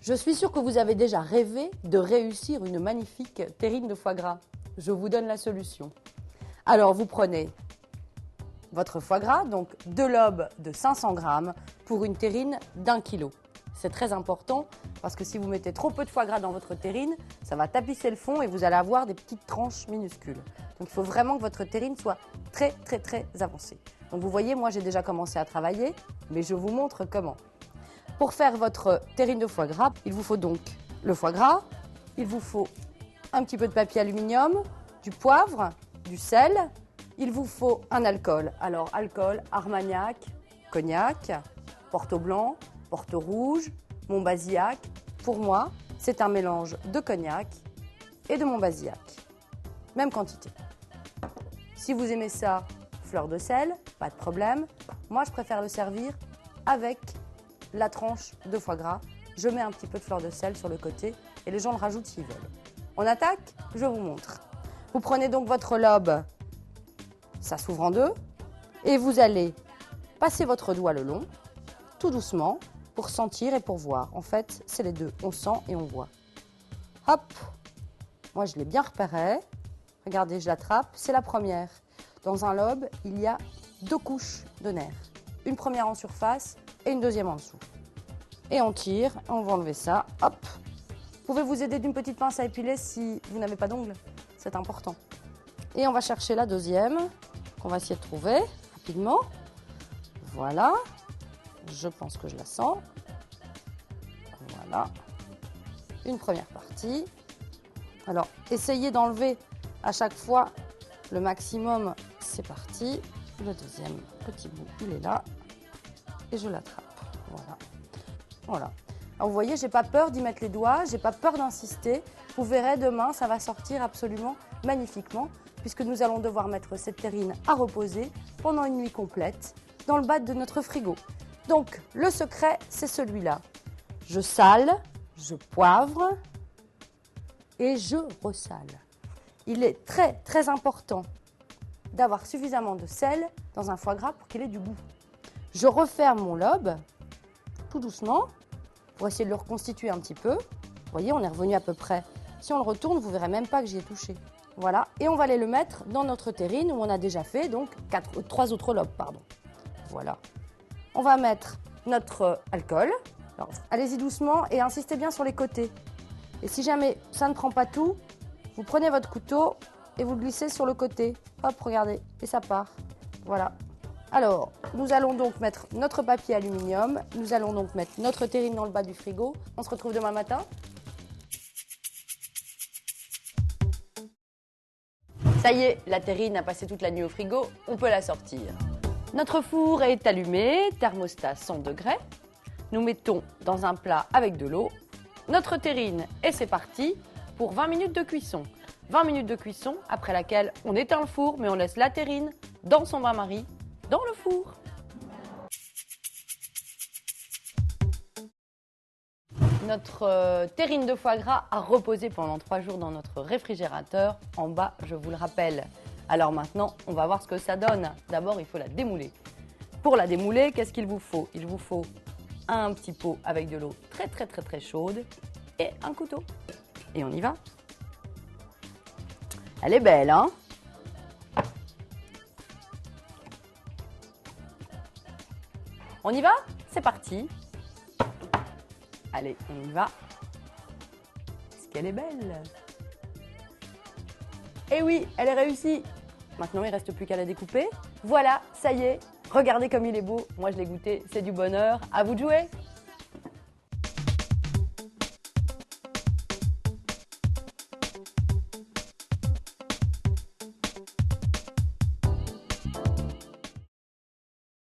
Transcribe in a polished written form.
Je suis sûre que vous avez déjà rêvé de réussir une magnifique terrine de foie gras. Je vous donne la solution. Alors, vous prenez votre foie gras, donc 2 lobes de 500 grammes pour une terrine d'1 kg. C'est très important parce que si vous mettez trop peu de foie gras dans votre terrine, ça va tapisser le fond et vous allez avoir des petites tranches minuscules. Donc, il faut vraiment que votre terrine soit très avancée. Donc, vous voyez, moi, j'ai déjà commencé à travailler, mais je vous montre comment. Pour faire votre terrine de foie gras, il vous faut donc le foie gras, il vous faut un petit peu de papier aluminium, du poivre, du sel, il vous faut un alcool. Alors alcool, Armagnac, cognac, Porto blanc, Porto rouge, Montbazillac. Pour moi, c'est un mélange de cognac et de Montbazillac. Même quantité. Si vous aimez ça, fleur de sel, pas de problème. Moi, je préfère le servir avec la tranche de foie gras. Je mets un petit peu de fleur de sel sur le côté et les gens le rajoutent s'ils veulent. On attaque? Je vous montre. Vous prenez donc votre lobe, ça s'ouvre en deux, et vous allez passer votre doigt le long, tout doucement, pour sentir et pour voir. En fait, c'est les deux. On sent et on voit. Hop! Moi, je l'ai bien repéré. Regardez, je l'attrape. C'est la première. Dans un lobe, il y a 2 couches de nerfs. Une première en surface et une deuxième en dessous. Et on tire, on va enlever ça, hop. Vous pouvez vous aider d'une petite pince à épiler si vous n'avez pas d'ongles, c'est important. Et on va chercher la deuxième, qu'on va essayer de trouver rapidement. Voilà, je pense que je la sens. Voilà, une première partie. Alors, essayez d'enlever à chaque fois le maximum, c'est parti. Le deuxième petit bout, il est là. Et je l'attrape. Voilà. Voilà. Alors vous voyez, j'ai pas peur d'y mettre les doigts, j'ai pas peur d'insister. Vous verrez demain, ça va sortir absolument magnifiquement, puisque nous allons devoir mettre cette terrine à reposer pendant une nuit complète dans le bas de notre frigo. Donc, le secret, c'est celui-là. Je sale, je poivre et je ressale. Il est très important d'avoir suffisamment de sel dans un foie gras pour qu'il ait du goût. Je referme mon lobe, tout doucement, pour essayer de le reconstituer un petit peu. Vous voyez, on est revenu à peu près. Si on le retourne, vous ne verrez même pas que j'y ai touché. Voilà, et on va aller le mettre dans notre terrine où on a déjà fait donc 3 autres lobes, pardon. Voilà. On va mettre notre alcool. Alors, allez-y doucement et insistez bien sur les côtés. Et si jamais ça ne prend pas tout, vous prenez votre couteau et vous le glissez sur le côté. Hop, regardez, et ça part. Voilà. Alors, nous allons donc mettre notre papier aluminium, nous allons donc mettre notre terrine dans le bas du frigo. On se retrouve demain matin. Ça y est, la terrine a passé toute la nuit au frigo, on peut la sortir. Notre four est allumé, thermostat 100 degrés. Nous mettons dans un plat avec de l'eau notre terrine et c'est parti pour 20 minutes de cuisson. 20 minutes de cuisson après laquelle on éteint le four mais on laisse la terrine dans son bain-marie dans le four. Notre terrine de foie gras a reposé pendant 3 jours dans notre réfrigérateur en bas, je vous le rappelle. Alors maintenant, on va voir ce que ça donne. D'abord, il faut la démouler. Pour la démouler, qu'est-ce qu'il vous faut? Il vous faut un petit pot avec de l'eau très chaude et un couteau. Et on y va. Elle est belle, hein? On y va? C'est parti. Allez, on y va. Est-ce qu'elle est belle? Eh oui, elle est réussie. Maintenant, il ne reste plus qu'à la découper. Voilà, ça y est. Regardez comme il est beau. Moi, je l'ai goûté. C'est du bonheur. À vous de jouer.